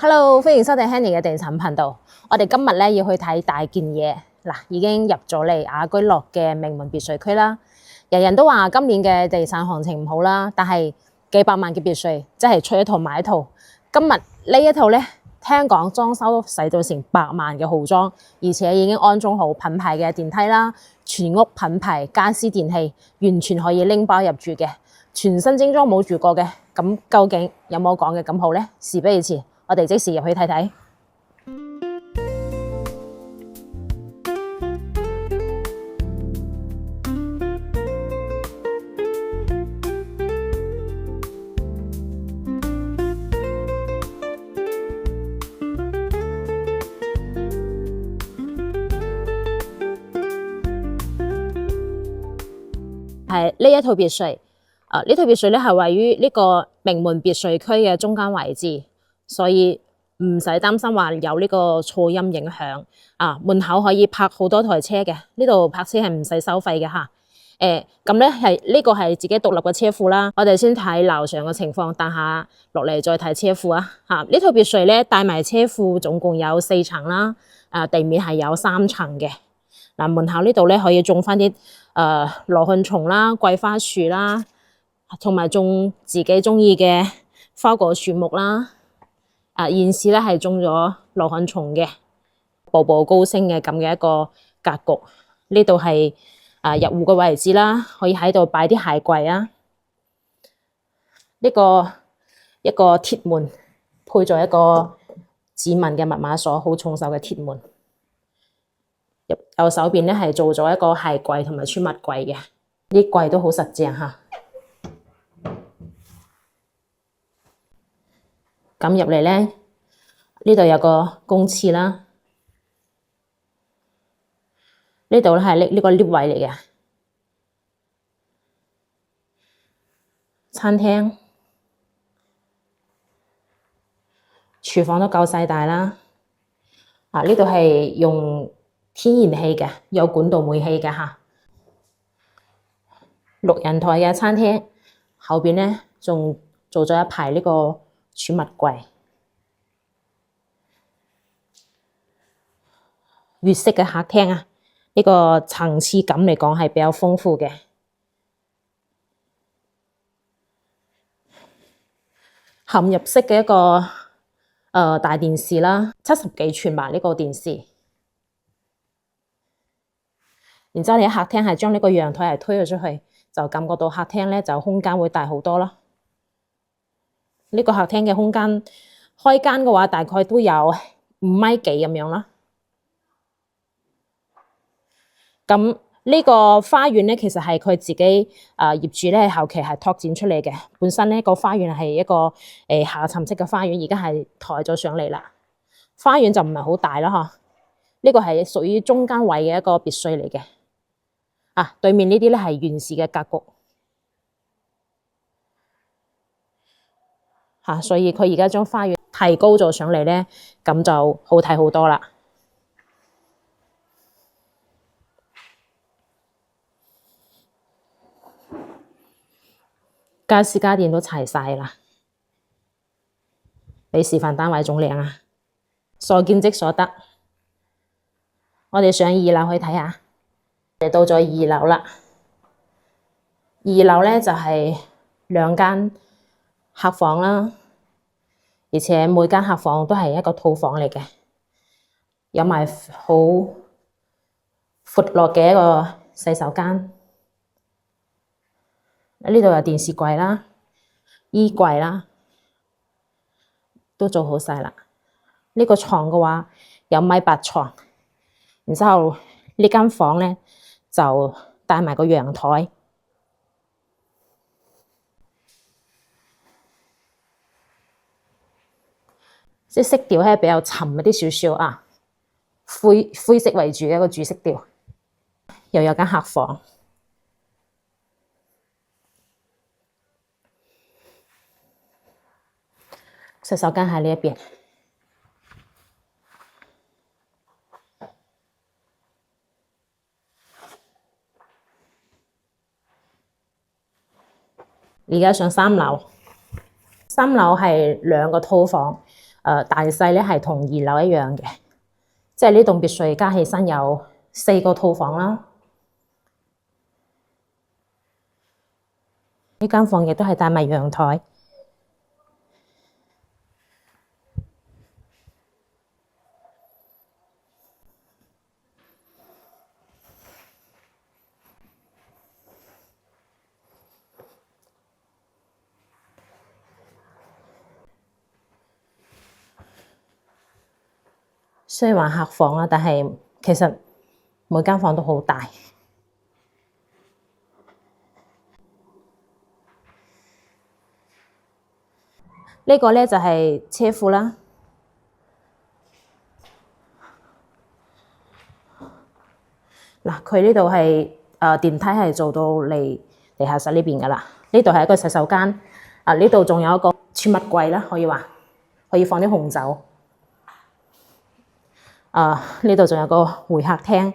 Hello，歡迎收睇 Henny 嘅地產頻道。我哋今日咧要去睇大件嘢，嗱，已經入咗嚟雅居樂嘅名門別墅區啦。人人都話今年嘅地產行情唔好啦，但係幾百萬嘅別墅真係出一套買一套。今日呢一套咧，聽講裝修都使到成100萬嘅豪裝，而且已經安裝好品牌嘅電梯啦，全屋品牌家私電器，完全可以拎包入住嘅，全新精裝冇住過嘅。咁究竟有冇講嘅咁好呢？事不宜遲，我哋即時入去睇睇。係呢一套別墅，呢套別墅咧係位於呢個名門別墅區嘅中間位置，所以唔使擔心話有呢個噪音影響。門口可以泊好多台車嘅，呢度泊車係唔使收費嘅吓。咁咧呢個係自己獨立嘅車庫啦。我哋先睇樓上嘅情況，等下落嚟再睇車庫啊。呢套別墅咧帶埋車庫，總共有4層啦。地面係有3層嘅。門口呢度咧可以種翻啲羅漢松啦、桂花樹啦，同埋種自己中意嘅花果樹木啦。現時咧係種咗羅漢松嘅，步步高升嘅咁嘅一個格局。呢度係入戶嘅位置啦，可以喺度擺啲鞋櫃啊。一個鐵門配咗一個指紋嘅密碼鎖，好重手嘅鐵門。右手邊咧係做咗一個鞋櫃同埋儲物櫃嘅，啲櫃都好實淨吓。咁入嚟咧，呢度有個公廁啦，呢度咧係呢個 lift 位嚟嘅，餐廳、廚房都夠細大啦。呢度係用天然氣嘅，有管道煤氣嘅吓。6人台嘅餐廳，後邊咧仲做咗一排呢個儲物櫃。粵式嘅客廳啊，呢個層次感嚟講係比較豐富嘅。嵌入式嘅一個大電視啦，70幾寸吧呢個電視。然之後你喺客廳係將呢個陽台係推咗出去，就感覺到客廳咧就空間會大好多咯。呢個客廳嘅空間開間嘅話，大概都有5米幾咁樣啦。咁呢個花園咧，其實係佢自己業主咧後期係拓展出嚟嘅。本身呢個花園係一個下沉式嘅花園，而家係抬咗上嚟啦。花園就唔係好大啦，嗬。呢個係屬於中間位嘅一個別墅嚟嘅。對面呢啲咧係原始嘅格局。所以佢而家將花園提高咗上嚟咧，咁就好睇好多啦。家私家電都齊晒啦，比示範單位仲靚啊！所見即所得。我哋上2樓去睇下。我哋到咗2樓啦。2樓咧就係2間客房啦，而且每間客房都係一個套房嚟嘅，有埋好闊落嘅一個洗手間。呢度有電視櫃啦、衣櫃啦，都做好晒啦。呢個床嘅話有1.8米床，然之後呢間房咧就帶埋個陽台。即色調係比較沉一啲少少啊，灰色為主嘅一個主色調。又有間客房。洗手間喺呢一邊。而家上3樓，3樓係2個套房，大細咧係同2樓一樣嘅，即係呢棟別墅加起身有4個套房啦。呢間房亦都係帶埋陽台。雖然話客房啦，但係其實每間房都好大。呢個咧就係車庫啦。嗱，佢呢度係電梯係做到嚟地下室呢邊噶啦。呢度係一個洗手間。呢度仲有一個儲物櫃啦，可以話可以放啲紅酒。呢度仲有個會客廳，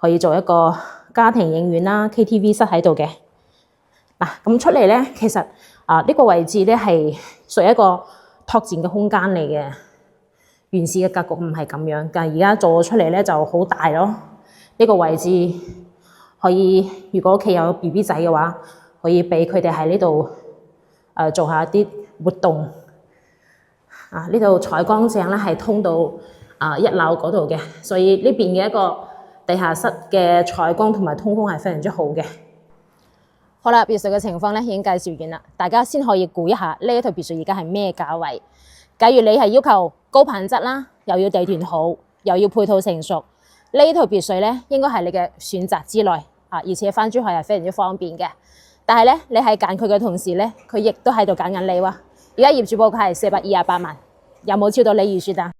可以做一個家庭影院啦、KTV 室喺度嘅。嗱，咁出嚟咧，其實呢個位置咧係屬於一個拓展嘅空間嚟嘅。原始嘅格局唔係咁樣，但係而家做咗出嚟咧就好大咯。呢個位置可以，如果屋企有 BB 仔嘅話，可以俾佢哋喺呢度做下啲活動。呢度採光井咧係通到1樓嗰度嘅，所以呢邊嘅一個地下室嘅採光同埋通風係非常之好嘅。好啦，別墅嘅情況咧已經介紹完啦，大家先可以估一下呢一套別墅而家係咩價位。假如你係要求高品質啦，又要地段好，又要配套成熟，呢套別墅咧應該係你嘅選擇之內而且翻珠海係非常之方便嘅。但係咧，你喺揀佢嘅同時咧，佢亦都喺度揀緊你喎。而家業主報價係428萬，有冇超到你預算啊？